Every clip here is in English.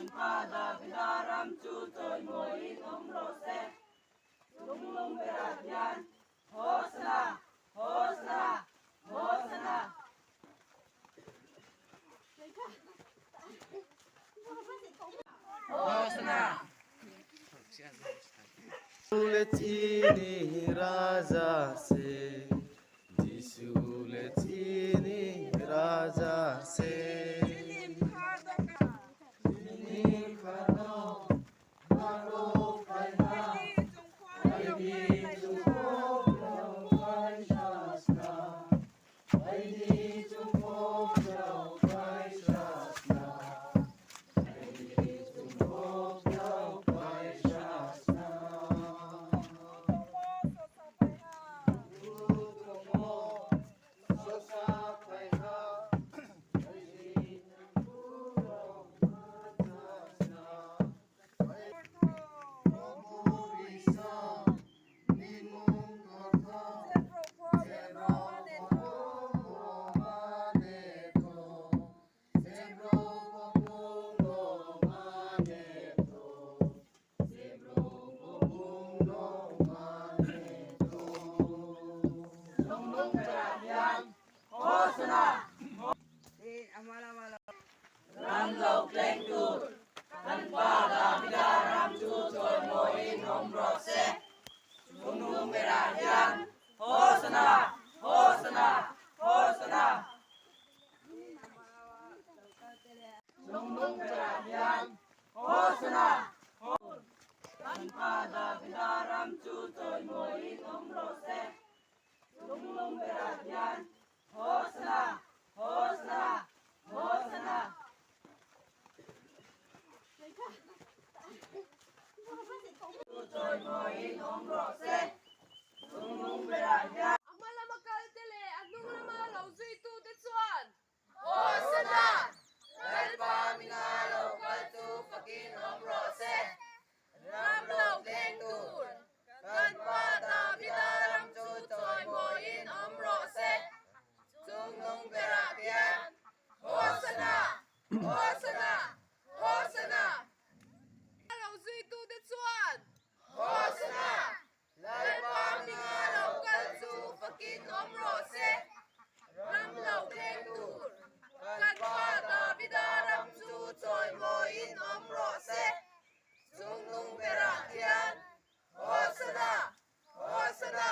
Pada Vidaram Chutoy Moin Omrose Lung Beradian Hosna Hosna Hosna Hosna Suletini raja se Disuletini raja se Ini khano Naro kaina Aidi jumpo Yau kai shasna Aidi jumpo Yau kai shasna Aidi jumpo Yau kai shasna Ram Lộc Lên Đùn Thân Pada Vidaram Chutoy Moin Omrose Lung Beradian Hosna Hosna Hosna Lung Beradian Hosna Thân Pada Vidaram Chutoy Moin Omrose Lung Beradian Hosna Hosna Hosna Chutoy Moin Omrose Lung Beradian Amala makaltele at nung namalaw so ito tetsuan. Hosna Kalpa Minalo Kaltu Fakin Omrose Ramlaw Lengtur Kalpada Vidaram Chutoy Moin Omrose Sungnung Beradian Hosna Hosna Hosna Malaw so ito tetsuan. Hosna Kalpa Minalo Kaltu Fakin Omrose Ramlaw Lengtur Kalpada Vidaram Chutoy Moin Omrose Sungnung Beradian Hosna Hosna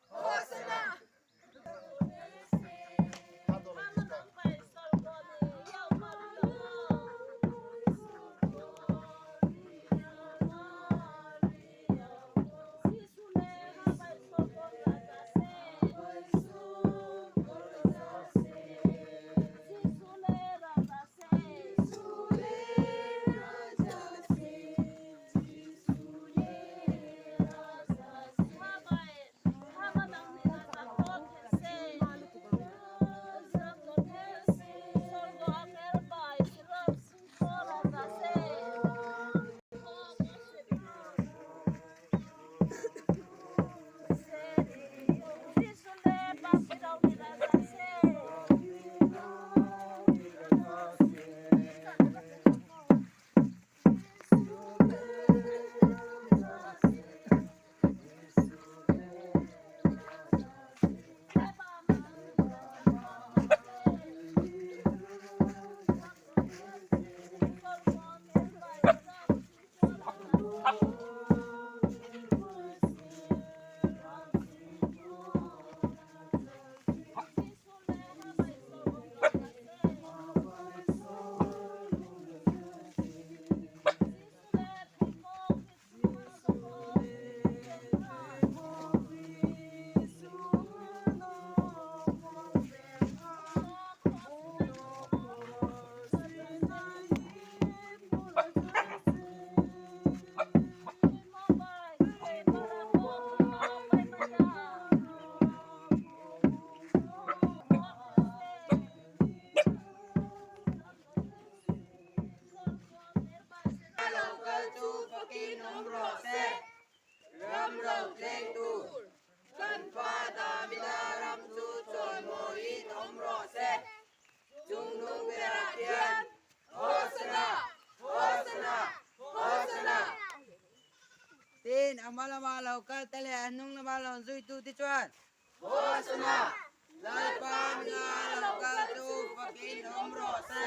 Hosna Local to Fakin Omrose Ramlaw Lengtur Kalpada Vidaram Chutoy Moin Omrose Sungnung Beradian Hosna Hosna Malamalaw kaltele anong namalon zui tu tichuan. Hosna. Lalpan nga lokal tu pakin umro se.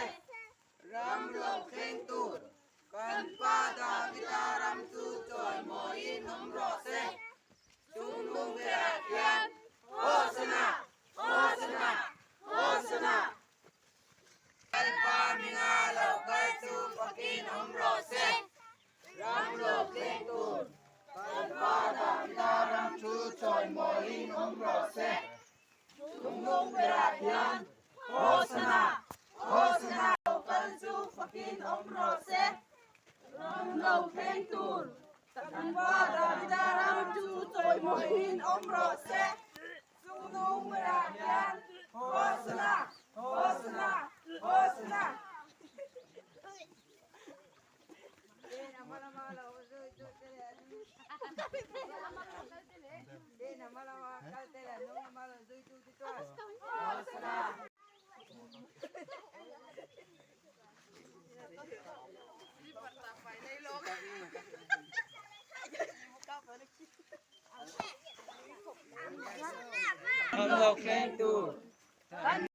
Ram long keng tur. Kan pada vitaram tu choy moin umro se. Sunung berakian. Hosna. Hosna. Hosna. Lalpan nga lokal tu pakin umro se. Ram long keng tur. Kan pada vitaram tu choy moin umro se. Sunung berakian. Hosna. Hosna. Lokal tu pakin umro se. Ram long keng tur. Kan pada vitaram tu choy moin umro se. Sunung berakian. Hosna. Hosna. Hosna. Ang lokeng tu.